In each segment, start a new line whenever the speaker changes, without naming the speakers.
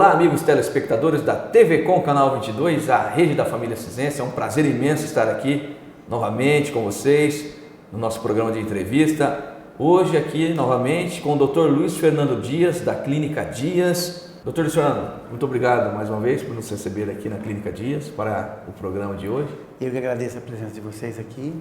Olá, amigos telespectadores da TV Com Canal 22, a rede da família Cisense. É um prazer imenso estar aqui novamente com vocês no nosso programa de entrevista. Hoje aqui novamente com o Dr. Luiz Fernando Dias, da Clínica Dias. Dr. Luiz Fernando, muito obrigado mais uma vez por nos receber aqui na Clínica Dias para o programa de hoje.
Eu que agradeço a presença de vocês aqui.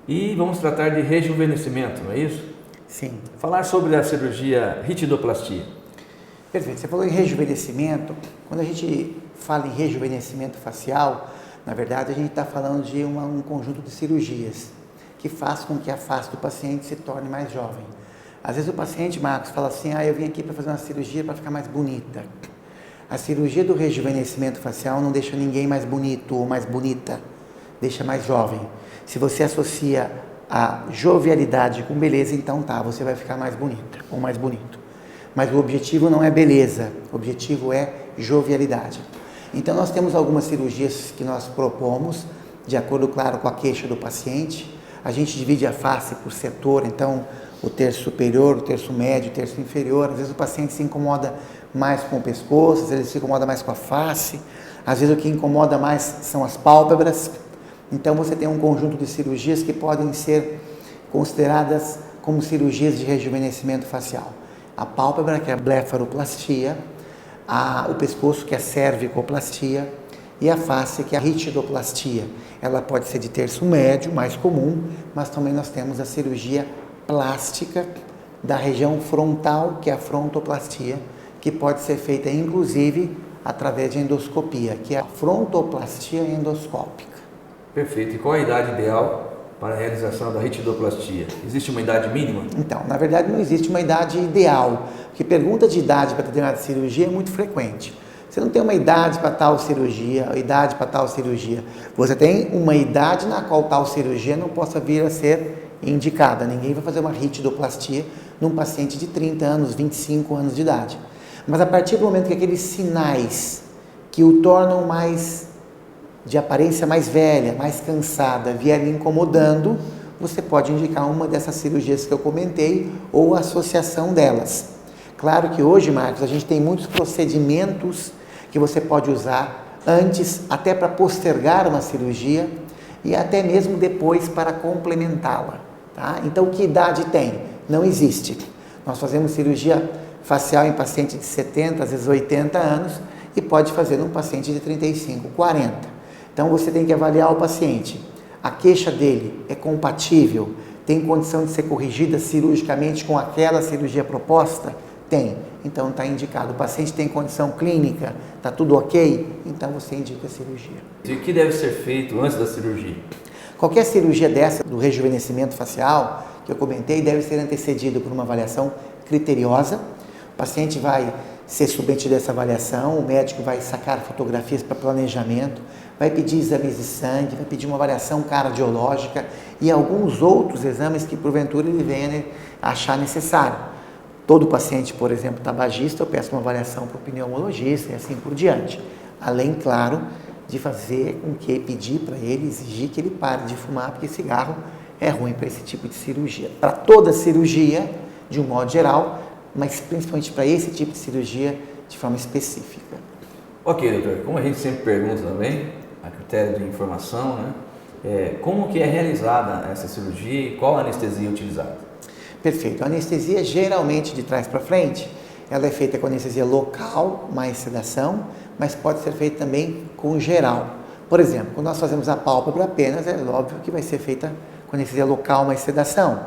E vamos tratar de rejuvenescimento, não é isso?
Sim.
Falar sobre a cirurgia ritidoplastia.
Perfeito. Você falou em rejuvenescimento. Quando a gente fala em rejuvenescimento facial, na verdade a gente está falando de um conjunto de cirurgias que faz com que a face do paciente se torne mais jovem. Às vezes o paciente, Marcos, fala assim, eu vim aqui para fazer uma cirurgia para ficar mais bonita. A cirurgia do rejuvenescimento facial não deixa ninguém mais bonito ou mais bonita, deixa mais jovem. Se você associa a jovialidade com beleza, então você vai ficar mais bonita ou mais bonito. Mas o objetivo não é beleza, o objetivo é jovialidade. Então nós temos algumas cirurgias que nós propomos, de acordo, claro, com a queixa do paciente. A gente divide a face por setor, então o terço superior, o terço médio, o terço inferior. Às vezes o paciente se incomoda mais com o pescoço, às vezes ele se incomoda mais com a face, às vezes o que incomoda mais são as pálpebras. Então você tem um conjunto de cirurgias que podem ser consideradas como cirurgias de rejuvenescimento facial. A pálpebra, que é a blefaroplastia, o pescoço, que é a cervicoplastia, e a face, que é a ritidoplastia. Ela pode ser de terço médio, mais comum, mas também nós temos a cirurgia plástica da região frontal, que é a frontoplastia, que pode ser feita inclusive através de endoscopia, que é a frontoplastia endoscópica.
Perfeito. E qual a idade ideal para a realização da ritidoplastia? Existe uma idade mínima?
Então, na verdade não existe uma idade ideal, porque pergunta de idade para determinada cirurgia é muito frequente. Você não tem uma idade para tal cirurgia, idade para tal cirurgia. Você tem uma idade na qual tal cirurgia não possa vir a ser indicada. Ninguém vai fazer uma ritidoplastia num paciente de 30 anos, 25 anos de idade. Mas a partir do momento que aqueles sinais que o tornam mais de aparência mais velha, mais cansada, vier incomodando, você pode indicar uma dessas cirurgias que eu comentei ou a associação delas. Claro que hoje, Marcos, a gente tem muitos procedimentos que você pode usar antes, até para postergar uma cirurgia e até mesmo depois para complementá-la. Tá? Então, que idade tem? Não existe. Nós fazemos cirurgia facial em paciente de 70, às vezes 80 anos e pode fazer num paciente de 35, 40. Então você tem que avaliar o paciente. A queixa dele é compatível? Tem condição de ser corrigida cirurgicamente com aquela cirurgia proposta? Tem. Então está indicado. O paciente tem condição clínica? Está tudo ok? Então você indica a cirurgia.
E o que deve ser feito antes da cirurgia?
Qualquer cirurgia dessa, do rejuvenescimento facial, que eu comentei, deve ser antecedido por uma avaliação criteriosa. O paciente vai ser submetido a essa avaliação, o médico vai sacar fotografias para planejamento, vai pedir exames de sangue, vai pedir uma avaliação cardiológica e alguns outros exames que porventura ele venha achar necessário. Todo paciente, por exemplo, tabagista, eu peço uma avaliação para o pneumologista e assim por diante. Além, claro, de fazer com que pedir para ele, exigir que ele pare de fumar, porque cigarro é ruim para esse tipo de cirurgia. Para toda cirurgia, de um modo geral, mas principalmente para esse tipo de cirurgia de forma específica.
Ok, doutor, como a gente sempre pergunta também, a critério de informação, né? Como que é realizada essa cirurgia e qual a anestesia utilizada?
Perfeito. A anestesia geralmente de trás para frente, ela é feita com anestesia local, mais sedação, mas pode ser feita também com geral. Por exemplo, quando nós fazemos a pálpebra apenas, é óbvio que vai ser feita com anestesia local, mais sedação.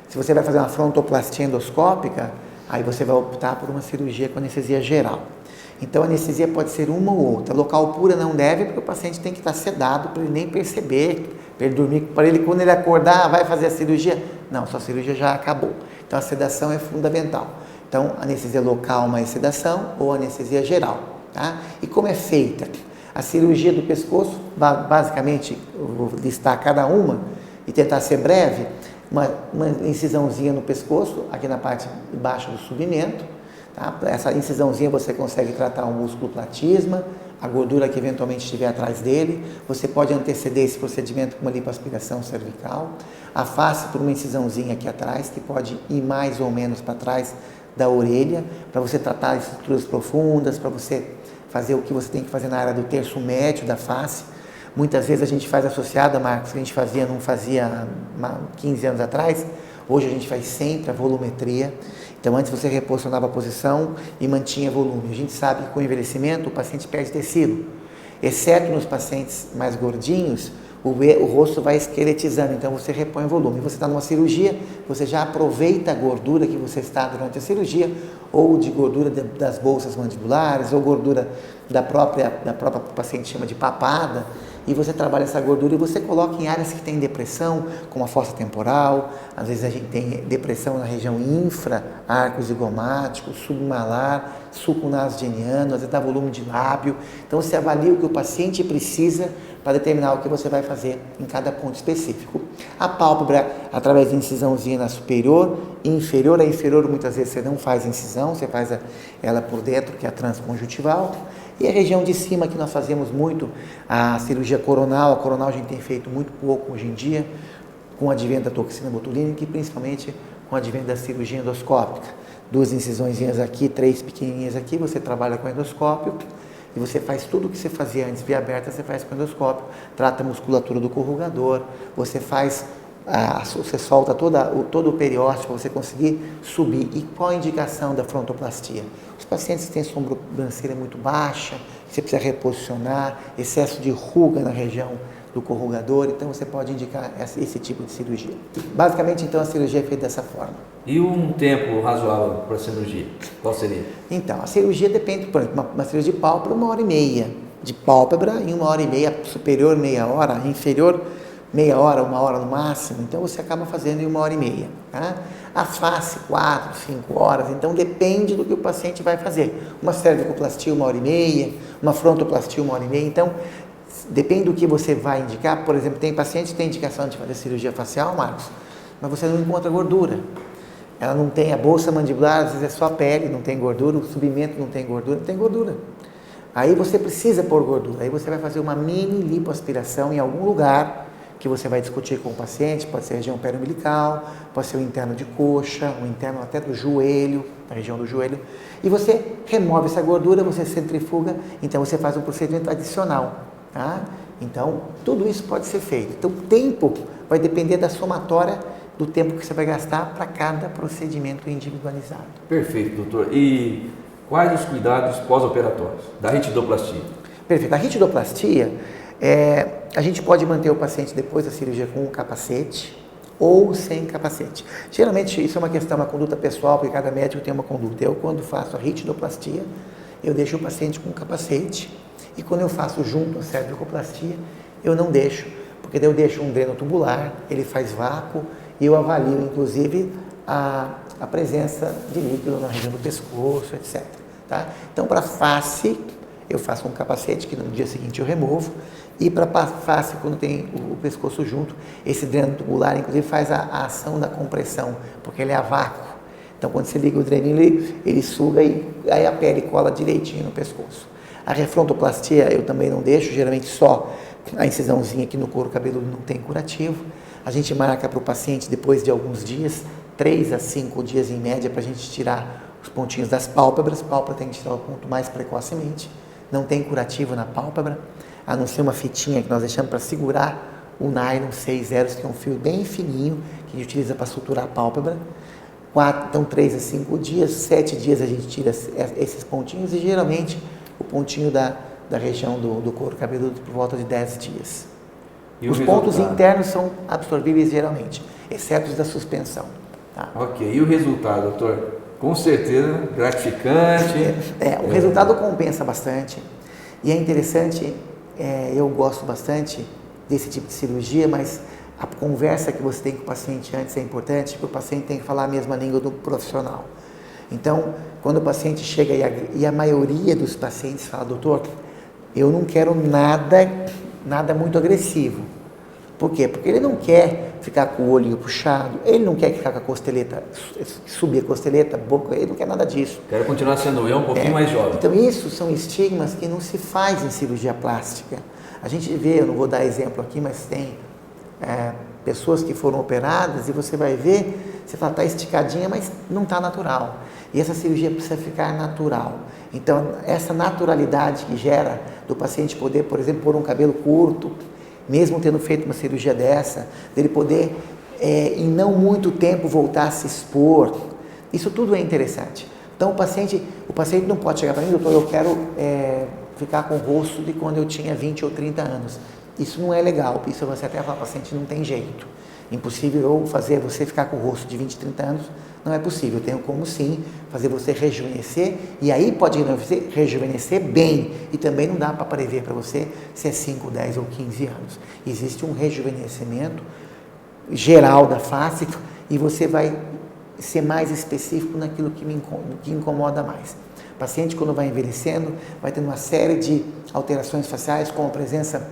Se você vai fazer uma frontoplastia endoscópica, aí você vai optar por uma cirurgia com anestesia geral. Então a anestesia pode ser uma ou outra. Local pura não deve, porque o paciente tem que estar sedado para ele nem perceber, para ele dormir, para ele quando ele acordar, vai fazer a cirurgia. Não, sua cirurgia já acabou. Então a sedação é fundamental. Então anestesia local mais sedação ou anestesia geral. Tá? E como é feita? A cirurgia do pescoço, basicamente, eu vou listar cada uma e tentar ser breve. Uma incisãozinha no pescoço, aqui na parte de baixo do submento. Tá? Essa incisãozinha você consegue tratar o músculo platisma, a gordura que eventualmente estiver atrás dele. Você pode anteceder esse procedimento com uma lipoaspiração cervical. A face por uma incisãozinha aqui atrás, que pode ir mais ou menos para trás da orelha, para você tratar estruturas profundas, para você fazer o que você tem que fazer na área do terço médio da face. Muitas vezes a gente faz associada, Marcos, que a gente não fazia há 15 anos atrás. Hoje a gente faz sempre a volumetria. Então antes você reposicionava a posição e mantinha volume. A gente sabe que com o envelhecimento o paciente perde tecido. Exceto nos pacientes mais gordinhos, o rosto vai esqueletizando, então você repõe o volume. Você está numa cirurgia, você já aproveita a gordura que você está durante a cirurgia, ou de gordura das bolsas mandibulares, ou gordura da própria paciente chama de papada, e você trabalha essa gordura e você coloca em áreas que tem depressão, como a fossa temporal. Às vezes a gente tem depressão na região infra, arco zigomático, submalar, sulconasogeniano, às vezes dá volume de lábio. Então você avalia o que o paciente precisa para determinar o que você vai fazer em cada ponto específico. A pálpebra, através de incisãozinha na superior e inferior. A inferior muitas vezes você não faz incisão, você faz ela por dentro, que é a transconjuntival. E a região de cima, que nós fazemos muito, a cirurgia coronal. A coronal a gente tem feito muito pouco hoje em dia, com o advento da toxina botulínica e principalmente com o advento da cirurgia endoscópica. 2 incisõezinhas aqui, 3 pequenininhas aqui, você trabalha com endoscópio e você faz tudo o que você fazia antes, via aberta, você faz com endoscópio. Trata a musculatura do corrugador, você solta todo o periósteo para você conseguir subir. E qual a indicação da frontoplastia? Os pacientes que têm sobrancelha muito baixa, você precisa reposicionar, excesso de ruga na região do corrugador, então você pode indicar esse tipo de cirurgia. Basicamente, então, a cirurgia é feita dessa forma.
E um tempo razoável para a cirurgia? Qual seria?
Então, a cirurgia depende, por exemplo, uma cirurgia de pálpebra, 1h30 de pálpebra, em 1h30, superior meia hora, inferior meia hora, 1 hora no máximo, então você acaba fazendo em 1h30, tá? A face, 4, 5 horas, então depende do que o paciente vai fazer. Uma cervicoplastia, 1h30, uma frontoplastia, 1h30, então depende do que você vai indicar. Por exemplo, tem paciente que tem indicação de fazer cirurgia facial, Marcos, mas você não encontra gordura. Ela não tem a bolsa mandibular, às vezes é só a pele, não tem gordura, o subimento não tem gordura. Aí você precisa pôr gordura, aí você vai fazer uma mini lipoaspiração em algum lugar que você vai discutir com o paciente, pode ser a região periumbilical, pode ser o interno de coxa, o interno até do joelho, na região do joelho, e você remove essa gordura, você centrifuga, então você faz um procedimento adicional, tá? Então, tudo isso pode ser feito. Então, o tempo vai depender da somatória do tempo que você vai gastar para cada procedimento individualizado.
Perfeito, doutor. E quais os cuidados pós-operatórios da ritidoplastia?
Perfeito. A ritidoplastia, a gente pode manter o paciente depois da cirurgia com um capacete ou sem capacete. Geralmente, isso é uma conduta pessoal, porque cada médico tem uma conduta. Eu, quando faço a ritidoplastia, eu deixo o paciente com capacete, e quando eu faço junto a cervicoplastia, eu não deixo, porque daí eu deixo um dreno tubular, ele faz vácuo, e eu avalio, inclusive, a presença de líquido na região do pescoço, etc. Tá? Então, para face, eu faço um capacete, que no dia seguinte eu removo, e para face, quando tem o pescoço junto, esse dreno tubular, inclusive, faz a ação da compressão, porque ele é a vácuo. Então, quando você liga o dreninho, ele suga e aí a pele cola direitinho no pescoço. A refrontoplastia eu também não deixo, geralmente só a incisãozinha aqui no couro cabeludo não tem curativo. A gente marca para o paciente depois de alguns dias, 3 a 5 dias em média, para a gente tirar os pontinhos das pálpebras. Pálpebra tem que tirar o ponto mais precocemente. Não tem curativo na pálpebra, a não ser uma fitinha que nós deixamos para segurar o nylon 6/0, que é um fio bem fininho, que a gente utiliza para suturar a pálpebra. Então 3 a 5 dias, 7 dias a gente tira esses pontinhos e geralmente o pontinho da região do couro cabeludo por volta de 10 dias. Os pontos internos são absorvíveis geralmente, exceto os da suspensão. Tá?
Ok, e o resultado, doutor? Com certeza gratificante.
O resultado compensa bastante. E é interessante, eu gosto bastante desse tipo de cirurgia, mas a conversa que você tem com o paciente antes é importante, porque o paciente tem que falar a mesma língua do profissional. Então, quando o paciente chega e a maioria dos pacientes fala, doutor, eu não quero nada muito agressivo. Por quê? Porque ele não quer ficar com o olho puxado, ele não quer ficar com a costeleta, subir a costeleta, a boca, ele não quer nada disso.
Quero continuar sendo eu um pouquinho mais jovem.
Então, isso são estigmas que não se faz em cirurgia plástica. A gente vê, eu não vou dar exemplo aqui, mas tem pessoas que foram operadas e você vai ver, você fala, está esticadinha, mas não está natural. E essa cirurgia precisa ficar natural. Então, essa naturalidade que gera do paciente poder, por exemplo, pôr um cabelo curto, mesmo tendo feito uma cirurgia dessa, dele poder, em não muito tempo, voltar a se expor, isso tudo é interessante. Então, o paciente não pode chegar para mim, doutor, eu quero ficar com o rosto de quando eu tinha 20 ou 30 anos. Isso não é legal, isso você até fala, paciente, não tem jeito. Impossível eu fazer você ficar com o rosto de 20, 30 anos, não é possível. Eu tenho como sim fazer você rejuvenescer, e aí pode rejuvenescer bem, e também não dá para prever para você se é 5, 10 ou 15 anos. Existe um rejuvenescimento geral da face, e você vai ser mais específico naquilo que incomoda mais. O paciente, quando vai envelhecendo, vai tendo uma série de alterações faciais, como a presença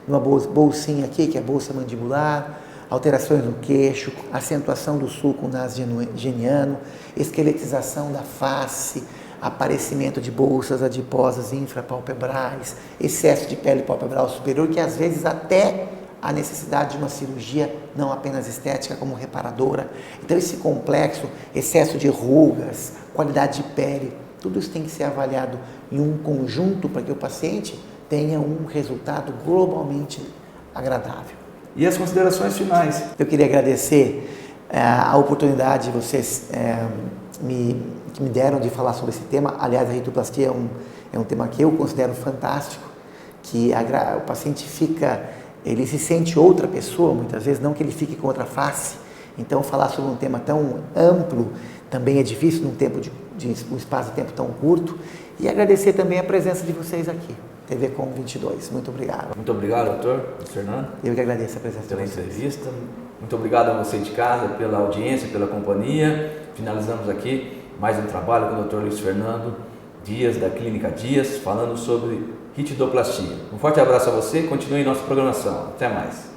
de uma bolsinha aqui, que é a bolsa mandibular, alterações no queixo, acentuação do sulco nasogeniano, esqueletização da face, aparecimento de bolsas adiposas infrapalpebrais, excesso de pele palpebral superior, que às vezes até a necessidade de uma cirurgia não apenas estética, como reparadora. Então esse complexo, excesso de rugas, qualidade de pele, tudo isso tem que ser avaliado em um conjunto para que o paciente tenha um resultado globalmente agradável.
E as considerações finais?
Eu queria agradecer a oportunidade que vocês que me deram de falar sobre esse tema. Aliás, a ritoplastia é um tema que eu considero fantástico, que o paciente ele se sente outra pessoa, muitas vezes, não que ele fique com outra face. Então, falar sobre um tema tão amplo também é difícil num um espaço de tempo tão curto. E agradecer também a presença de vocês aqui. TV Com 22. Muito obrigado.
Muito obrigado, doutor Luiz Fernando.
Eu que agradeço a presença
pela
de vocês.
entrevista. Muito obrigado a você de casa pela audiência, pela companhia. Finalizamos aqui mais um trabalho com o doutor Luiz Fernando Dias, da Clínica Dias, falando sobre ritidoplastia. Um forte abraço a você e continue nossa programação. Até mais.